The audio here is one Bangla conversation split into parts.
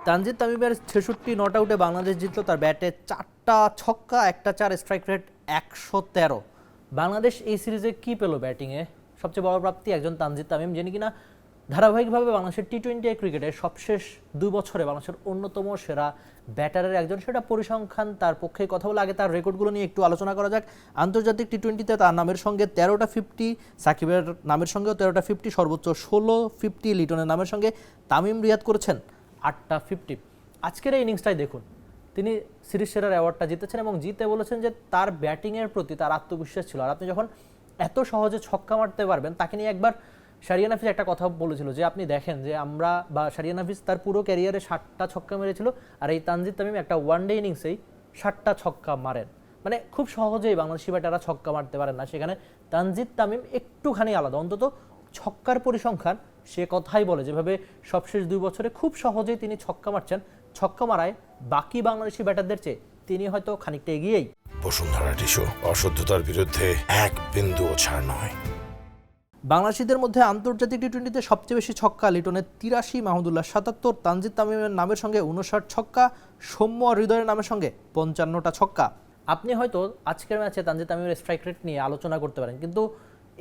তানজিদ তামিমের ৬৬ নট আউটে বাংলাদেশ জিতল। তার ব্যাটে 4টা ছক্কা, 1টা 4, স্ট্রাইক রেট 113। বাংলাদেশ এই সিরিজে কি পেল ব্যাটিংয়ে? সবচেয়ে বড় প্রাপ্তি একজন তানজিদ তামিম, যিনি কিনা ধারাবাহিকভাবে বাংলাদেশের টি-20 ক্রিকেটে সবশেষ 2 বছরে বাংলাদেশের অন্যতম সেরা ব্যাটারের একজন। সেটা পরিসংখ্যান তার পক্ষে কথা বলে। আগে তার রেকর্ডগুলো নিয়ে একটু আলোচনা করা যাক। আন্তর্জাতিক টি-20তে তার নামের সঙ্গে 13টা 50, সাকিবের নামের সঙ্গেও 13টা 50, সর্বোচ্চ 16 50 লিটনের নামের সঙ্গে তামিম রিয়াদ করেছেন 8টা 50। আজকের এই ইনিংসটাই দেখুন, তিনি সিরিজ সেরার অ্যাওয়ার্ডটা জিতেছেন এবং জিতে বলেছেন যে তার ব্যাটিংয়ের প্রতি তার আত্মবিশ্বাস ছিল। আর আপনি যখন এত সহজে ছক্কা মারতে পারবেন, তাকে নিয়ে একবার শারিয়ান হাফিজ একটা কথা বলেছিল যে আপনি দেখেন যে আমরা বা শারিয়ান হাফিজ তার পুরো ক্যারিয়ারে 60টা ছক্কা মেরেছিল, আর এই তানজিদ তামিম একটা ওয়ানডে ইনিংসেই 60টা ছক্কা মারেন। মানে খুব সহজেই বাংলাদেশি ব্যাটাররা ছক্কা মারতে পারেন না, সেখানে তানজিদ তামিম একটুখানি আলাদা। অন্তত ছক্কার পরিসংখ্যান সে কথাই বলে, যেভাবে সবশেষ 2 বছরে খুব সহজেই তিনি ছক্কা মারছেন, ছক্কা মারায় বাকি বাংলাদেশি ব্যাটারদের চেয়ে তিনি হয়তো খানিকটা এগিয়েই। বসুন্ধরা টিস্যু, অশুদ্ধতার বিরুদ্ধে এক বিন্দুও ছাড় নয়। বাংলাদেশিদের মধ্যে আন্তর্জাতিক টি-20তে সবচেয়ে বেশি ছক্কা লিটনের 83, মাহমুদুল্লাহ 77, তানজিদ তামিমের নামের সঙ্গে 59 ছক্কা, সৌম্য হৃদয়ের নামের সঙ্গে 55টা ছক্কা। আপনি হয়তো আজকের ম্যাচে তানজিদ তামিমের স্ট্রাইক রেট নিয়ে আলোচনা করতে পারেন, কিন্তু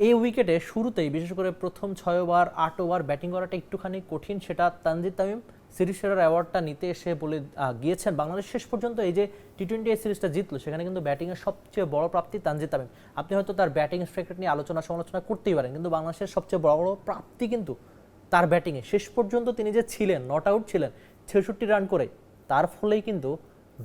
এই উইকেটে শুরুতেই বিশেষ করে প্রথম 6 ওভার 8 ওভার ব্যাটিং করাটা একটুখানি কঠিন। সেটা তানজিদ তামিম সিরিজ সেরার অ্যাওয়ার্ডটা নিতে এসে বলে গিয়েছেন। বাংলাদেশ শেষ পর্যন্ত এই যে টি-20 সিরিজটা জিতলো, সেখানে কিন্তু ব্যাটিংয়ের সবচেয়ে বড় প্রাপ্তি তানজিদ তামিম। আপনি হয়তো তার ব্যাটিং স্ট্রাইক রেট নিয়ে আলোচনা সমালোচনা করতেই পারেন, কিন্তু বাংলাদেশের সবচেয়ে বড় প্রাপ্তি কিন্তু তার ব্যাটিংয়ে। শেষ পর্যন্ত তিনি যে ছিলেন, নট আউট ছিলেন 66 রান করে, তার ফলেই কিন্তু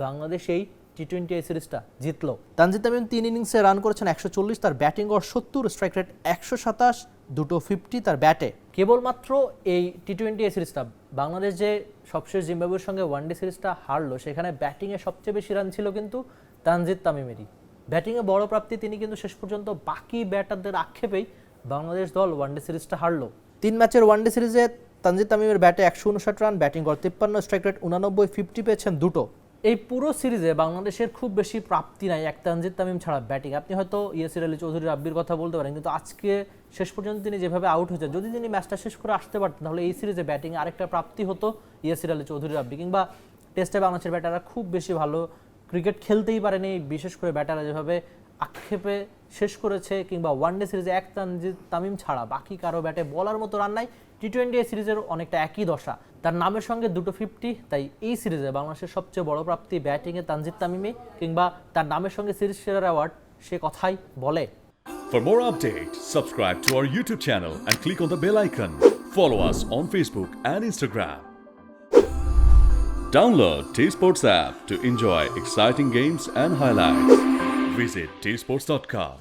বাংলাদেশ এই টি-20 সিরিজটা জিতলো। তানজিদ তামিম 3 ইনিংসে রান করেছেন 140, তার ব্যাটিং গড় 70, স্ট্রাইক রেট 127, দুটো 50 তার ব্যাটে। কেবলমাত্র এই টি-20 সিরিজটা বাংলাদেশ যে সবশেষ জিম্বাবুয়ের সঙ্গে ওয়ানডে সিরিজটা হারলো, সেখানে ব্যাটিংয়ে সবচেয়ে বেশি রান ছিল কিন্তু তানজিদ তামিমেরই। ব্যাটিংয়ে বড় প্রাপ্তি, তিনি কিন্তু শেষ পর্যন্ত বাকি ব্যাটারদের আক্ষেপেই বাংলাদেশ দল ওয়ানডে সিরিজটা হারলো। 3 ম্যাচের ওয়ানডে সিরিজে তানজিদ তামিমের ব্যাটে 159 রান, ব্যাটিং গড় 53, স্ট্রাইক রেট 89, 50 পেয়েছেন দুটো। এই পুরো সিরিজে বাংলাদেশের খুব বেশি প্রাপ্তি নাই এক তানজিদ তামিম ছাড়া ব্যাটিং। আপনি হয়তো ইয়াসির আলী চৌধুরী রাব্বির কথা বলতে পারেন, কিন্তু আজকে শেষ পর্যন্ত তিনি যেভাবে আউট হয়েছেন, যদি তিনি ম্যাচটা শেষ করে আসতে পারতেন, তাহলে এই সিরিজে ব্যাটিংয়ে আরেকটা প্রাপ্তি হতো ইয়াসির আলী চৌধুরী রাব্বি। কিংবা টেস্টে বাংলাদেশের ব্যাটাররা খুব বেশি ভালো ক্রিকেট খেলতেই পারেনি, বিশেষ করে ব্যাটাররা যেভাবে আক্ষেপে শেষ করেছে। কিংবা ওয়ানডে সিরিজে এক তানজিদ তামিম ছাড়া বাকি কারো ব্যাটে বলার মতো রান নাই। টি-20 সিরিজের অনেকটা একই দশা, তার নামের সঙ্গে দুটো 50। তাই এই সিরিজে বাংলাদেশের সবচেয়ে বড় প্রাপ্তি ব্যাটিংয়ে তানজিদ তামিমে, কিংবা তার নামের সঙ্গে সিরিজ সেরার অ্যাওয়ার্ড সে কথাই বলে। For more updates, subscribe to our YouTube channel and click on the bell icon. Follow us on Facebook and Instagram. Download T-Sports app to enjoy exciting games and highlights. Visit tsports.com.